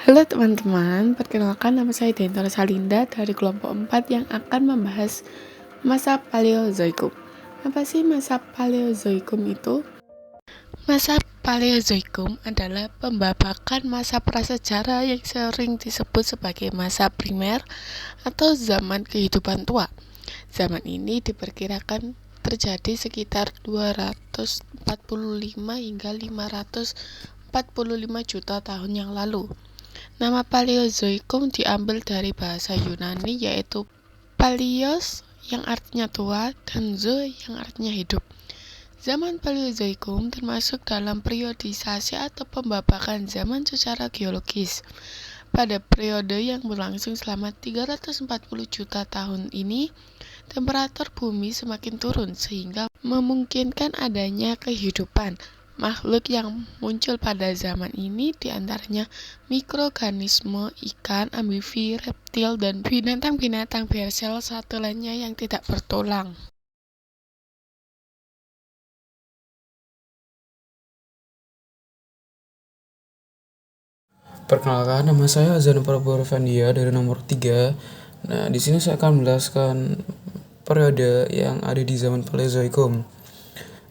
Halo teman-teman, perkenalkan nama saya Dentara Salinda dari kelompok 4 yang akan membahas masa Paleozoikum. Apa sih masa Paleozoikum itu? Masa Paleozoikum adalah pembabakan masa prasejarah yang sering disebut sebagai masa primer atau zaman kehidupan tua. Zaman ini diperkirakan terjadi sekitar 245 hingga 545 juta tahun yang lalu. Nama Paleozoikum diambil dari bahasa Yunani yaitu Paleos yang artinya tua dan zo yang artinya hidup. Zaman Paleozoikum termasuk dalam periodisasi atau pembabakan zaman secara geologis. Pada periode yang berlangsung selama 340 juta tahun ini, temperatur bumi semakin turun sehingga memungkinkan adanya kehidupan. Makhluk yang muncul pada zaman ini diantaranya mikroorganisme, ikan, amfibi, reptil, dan binatang-binatang bersel satu lainnya yang tidak bertulang. Perkenalkan, nama saya Azan Prabowo-Fandia dari nomor 3. Nah, di sini saya akan menjelaskan periode yang ada di zaman Paleozoikum.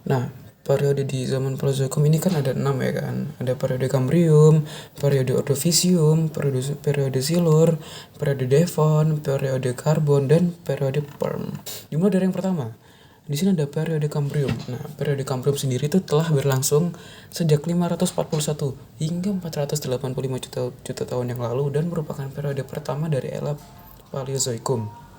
Nah, periode di zaman Paleozoikum ini kan ada 6 ya kan. Ada periode Kambrium, periode Ordovisium, periode Silur, periode Devon, periode Karbon, dan periode Perm. Dimulai dari yang pertama. Di sini ada periode Kambrium. Nah, periode Kambrium sendiri itu telah berlangsung sejak 541 hingga 485 juta tahun yang lalu dan merupakan periode pertama dari era Paleozoikum.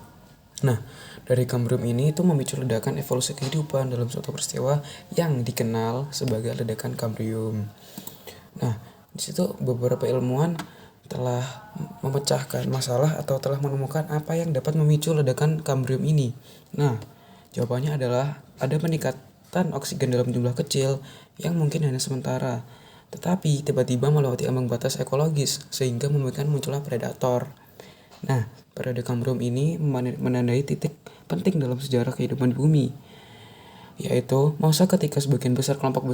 Nah, dari Kambrium ini itu memicu ledakan evolusi kehidupan dalam suatu peristiwa yang dikenal sebagai ledakan Kambrium. Nah, di situ beberapa ilmuwan telah memecahkan masalah atau telah menemukan apa yang dapat memicu ledakan Kambrium ini. Nah, jawabannya adalah ada peningkatan oksigen dalam jumlah kecil yang mungkin hanya sementara, tetapi tiba-tiba melewati ambang batas ekologis sehingga membuat munculnya predator. Nah, periode Kambrium ini menandai titik penting dalam sejarah kehidupan bumi, yaitu masa ketika sebagian besar kelompok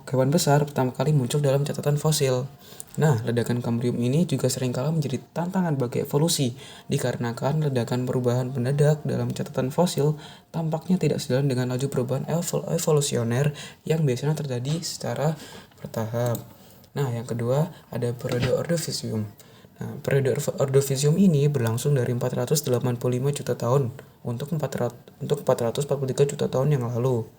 hewan besar pertama kali muncul dalam catatan fosil. Nah, ledakan Kambrium ini juga seringkali menjadi tantangan bagi evolusi, dikarenakan ledakan perubahan mendadak dalam catatan fosil tampaknya tidak sejalan dengan laju perubahan evolusioner yang biasanya terjadi secara bertahap. Nah, yang kedua ada periode Ordovisium. Nah, periode Ordovisium ini berlangsung dari 485 juta tahun untuk 443 juta tahun yang lalu.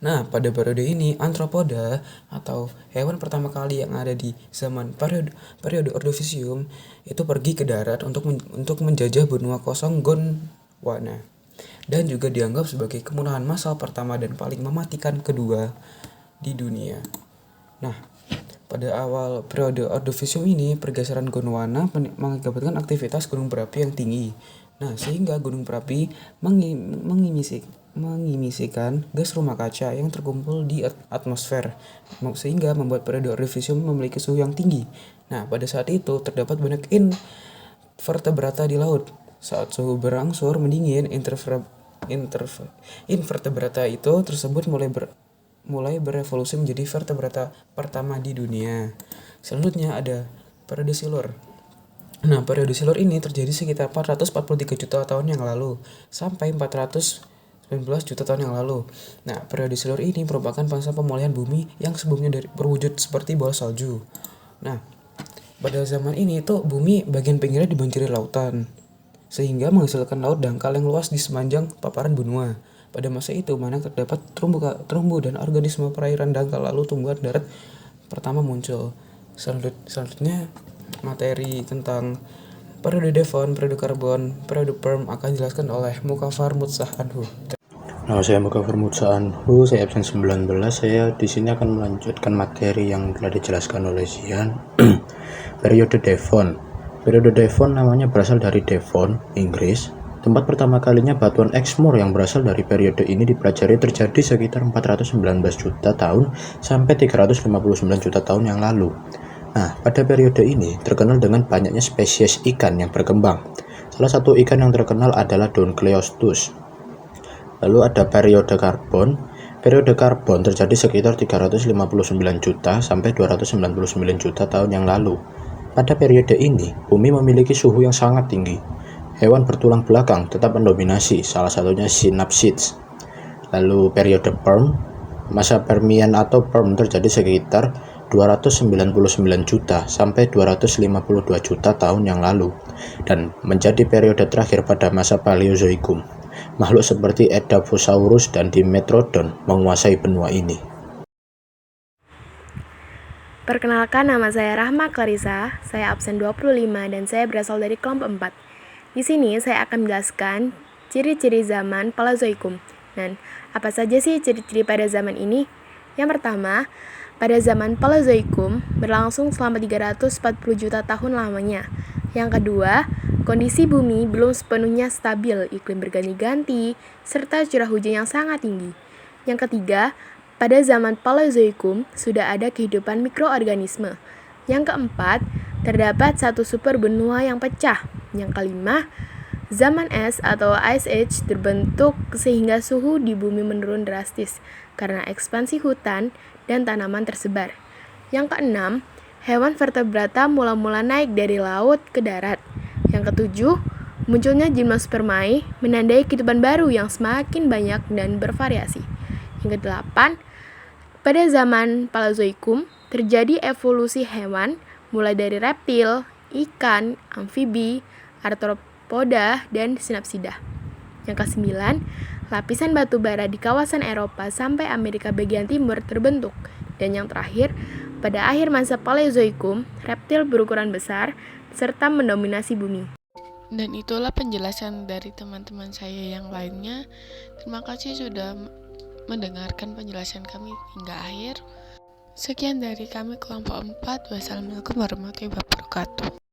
Nah, pada periode ini, antropoda atau hewan pertama kali yang ada di zaman periode Ordovisium itu pergi ke darat untuk menjajah benua kosong Gondwana dan juga dianggap sebagai kemunahan massal pertama dan paling mematikan kedua di dunia. Nah, pada awal periode Ordovisium ini, pergeseran Gondwana mengakibatkan aktivitas gunung berapi yang tinggi. Nah, sehingga gunung berapi mengimisikan gas rumah kaca yang terkumpul di atmosfer, sehingga membuat periode Ordovisium memiliki suhu yang tinggi. Nah, pada saat itu terdapat banyak invertebrata di laut. Saat suhu berangsur mendingin, invertebrata itu tersebut mulai berevolusi menjadi vertebrata pertama di dunia. Selanjutnya ada periode Silur. Nah, periode Silur ini terjadi sekitar 443 juta tahun yang lalu sampai 419 juta tahun yang lalu. Nah, periode Silur ini merupakan masa pemulihan bumi yang sebelumnya berwujud seperti bola salju. Nah, pada zaman ini tuh bumi bagian pinggirnya dibanjiri lautan, sehingga menghasilkan laut dangkal yang luas di sepanjang paparan benua. Pada masa itu, mana terdapat terumbu dan organisme perairan dangkal, lalu tumbuhan darat pertama muncul. Selanjutnya, materi tentang periode Devon, periode Karbon, periode Perm akan dijelaskan oleh Mukafar Mutsah Anhu. Nama saya Mukafar Mutsah Anhu, saya absen 19. Saya di sini akan melanjutkan materi yang telah dijelaskan oleh Zian. Periode Devon. Periode Devon namanya berasal dari Devon, Inggris. Tempat pertama kalinya batuan Exmoor yang berasal dari periode ini dipelajari terjadi sekitar 419 juta tahun sampai 359 juta tahun yang lalu. Nah, pada periode ini terkenal dengan banyaknya spesies ikan yang berkembang. Salah satu ikan yang terkenal adalah Doncleostus. Lalu ada periode Karbon. Periode karbon terjadi sekitar 359 juta sampai 299 juta tahun yang lalu. Pada periode ini, bumi memiliki suhu yang sangat tinggi. Hewan bertulang belakang tetap mendominasi, salah satunya sinapsids. Lalu periode Perm, masa Permian atau Perm terjadi sekitar 299 juta sampai 252 juta tahun yang lalu dan menjadi periode terakhir pada masa Paleozoikum. Makhluk seperti Edaphosaurus dan Dimetrodon menguasai benua ini. Perkenalkan, nama saya Rahma Clarissa, saya absen 25 dan saya berasal dari kelompok 4. Di sini saya akan menjelaskan ciri-ciri zaman Paleozoikum. Dan apa saja sih ciri-ciri pada zaman ini? Yang pertama, pada zaman Paleozoikum berlangsung selama 340 juta tahun lamanya. Yang kedua, kondisi bumi belum sepenuhnya stabil, iklim berganti-ganti, serta curah hujan yang sangat tinggi. Yang ketiga, pada zaman Paleozoikum sudah ada kehidupan mikroorganisme. Yang keempat, terdapat satu super benua yang pecah. Yang kelima, zaman es atau Ice Age terbentuk sehingga suhu di bumi menurun drastis karena ekspansi hutan dan tanaman tersebar. Yang keenam, hewan vertebrata mula-mula naik dari laut ke darat. Yang ketujuh, munculnya gimnospermae menandai kehidupan baru yang semakin banyak dan bervariasi. Yang kedelapan, pada zaman Paleozoikum terjadi evolusi hewan mulai dari reptil, ikan, amfibi, arthropoda, dan sinapsida. Yang kesembilan, lapisan batu bara di kawasan Eropa sampai Amerika bagian timur terbentuk. Dan yang terakhir, pada akhir masa Paleozoikum, reptil berukuran besar serta mendominasi bumi. Dan itulah penjelasan dari teman-teman saya yang lainnya. Terima kasih sudah mendengarkan penjelasan kami hingga akhir. Sekian dari kami kelompok 4. Wassalamualaikum warahmatullahi wabarakatuh.